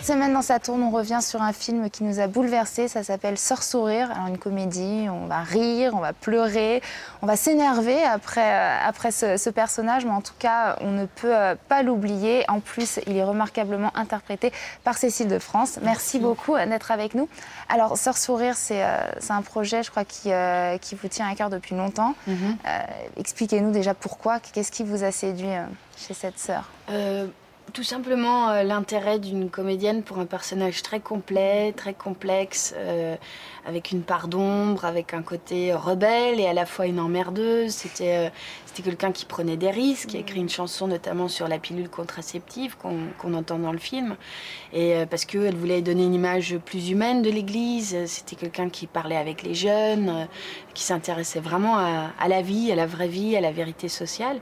Cette semaine, dans Ça tourne, on revient sur un film qui nous a bouleversés. Ça s'appelle Sœurs sourire. Alors, une comédie, on va rire, on va pleurer, on va s'énerver après ce personnage, mais en tout cas, on ne peut pas l'oublier. En plus, il est remarquablement interprété par Cécile de France. Merci beaucoup d'être avec nous. Alors, Sœurs sourire, c'est un projet, je crois, qui vous tient à cœur depuis longtemps. Expliquez-nous déjà pourquoi, qu'est-ce qui vous a séduit chez cette sœur? Tout simplement l'intérêt d'une comédienne pour un personnage très complet, très complexe, avec une part d'ombre, avec un côté rebelle et à la fois une emmerdeuse. C'était quelqu'un qui prenait des risques, qui a écrit une chanson notamment sur la pilule contraceptive qu'on entend dans le film. Et parce qu'elle voulait donner une image plus humaine de l'Église. C'était quelqu'un qui parlait avec les jeunes, qui s'intéressait vraiment à la vie, à la vraie vie, à la vérité sociale.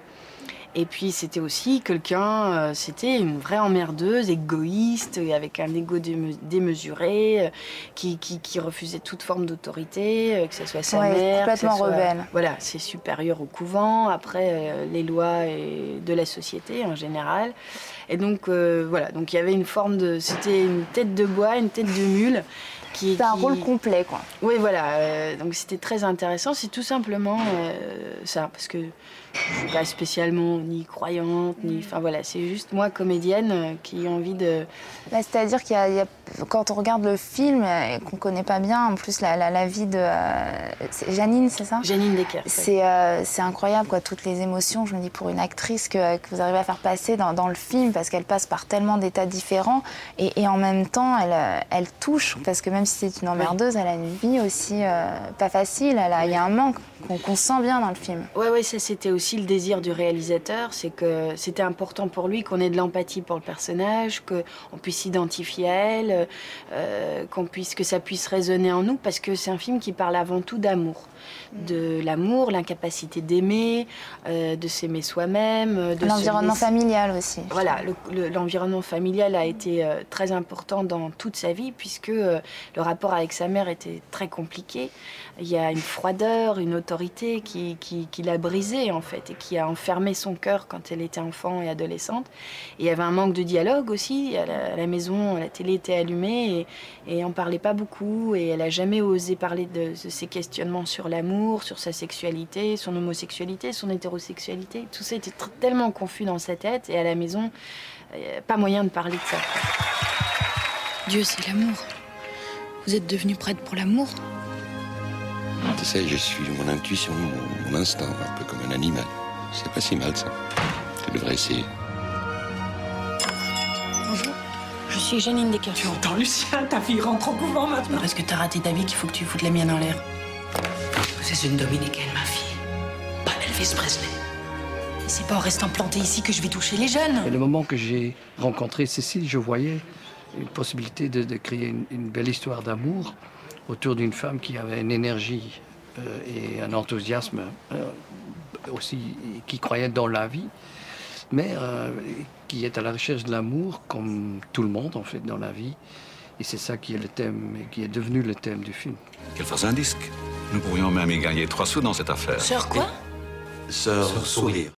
Et puis c'était aussi quelqu'un, c'était une vraie emmerdeuse, égoïste, avec un ego démesuré, qui refusait toute forme d'autorité, que ce soit sa mère, complètement rebelle. Voilà, c'est supérieur au couvent, après les lois de la société en général. Et donc voilà, donc il y avait une forme de, c'était une tête de bois, une tête de mule. C'est un rôle complet, quoi. Oui, voilà. Donc c'était très intéressant. C'est tout simplement ça, parce que je suis pas spécialement ni croyante, ni... Enfin voilà, c'est juste moi, comédienne, qui ai envie de... C'est-à-dire qu'il y a, quand on regarde le film, et qu'on connaît pas bien, en plus la vie de... Janine, c'est ça? Janine Decker. C'est incroyable, quoi, toutes les émotions, je me dis, pour une actrice que vous arrivez à faire passer dans le film, parce qu'elle passe par tellement d'états différents, et en même temps, elle touche, parce que même si c'est une emmerdeuse, elle a une vie aussi pas facile, il y a un manque qu'on sent bien dans le film. Oui, ça c'était aussi le désir du réalisateur, c'est que c'était important pour lui qu'on ait de l'empathie pour le personnage, qu'on puisse s'identifier à elle, que ça puisse résonner en nous, parce que c'est un film qui parle avant tout d'amour. De l'amour, l'incapacité d'aimer, de s'aimer soi-même. L'environnement familial aussi. Voilà, l'environnement familial a été très important dans toute sa vie, puisque le rapport avec sa mère était très compliqué. Il y a une froideur, une autorité qui l'a brisée, en fait, et qui a enfermé son cœur quand elle était enfant et adolescente. Et il y avait un manque de dialogue aussi. À la maison, la télé était allumée et on ne parlait pas beaucoup. Et elle n'a jamais osé parler de ses questionnements sur l'amour, sur sa sexualité, son homosexualité, son hétérosexualité. Tout ça était tellement confus dans sa tête. Et à la maison, pas moyen de parler de ça. Dieu, c'est l'amour. Vous êtes devenue prête pour l'amour? Tu sais, je suis mon intuition, mon instinct, un peu comme un animal. C'est pas si mal, ça. Tu devrais essayer. Bonjour, je suis Janine Decker. Tu entends, Lucien? Ta fille rentre au couvent maintenant. Est-ce que t'as raté ta vie qu'il faut que tu foutes la mienne en l'air? C'est une dominicaine, ma fille. Pas Elvis Presley. C'est pas en restant planté ici que je vais toucher les jeunes. Et le moment que j'ai rencontré Cécile, je voyais une possibilité de créer une belle histoire d'amour autour d'une femme qui avait une énergie et un enthousiasme aussi, qui croyait dans la vie, mais qui est à la recherche de l'amour, comme tout le monde, en fait, dans la vie. Et c'est ça qui est le thème, et qui est devenu le thème du film. Qu'elle fasse un disque. Nous pourrions même y gagner 3 sous dans cette affaire. Sœur quoi? Sœur sourire.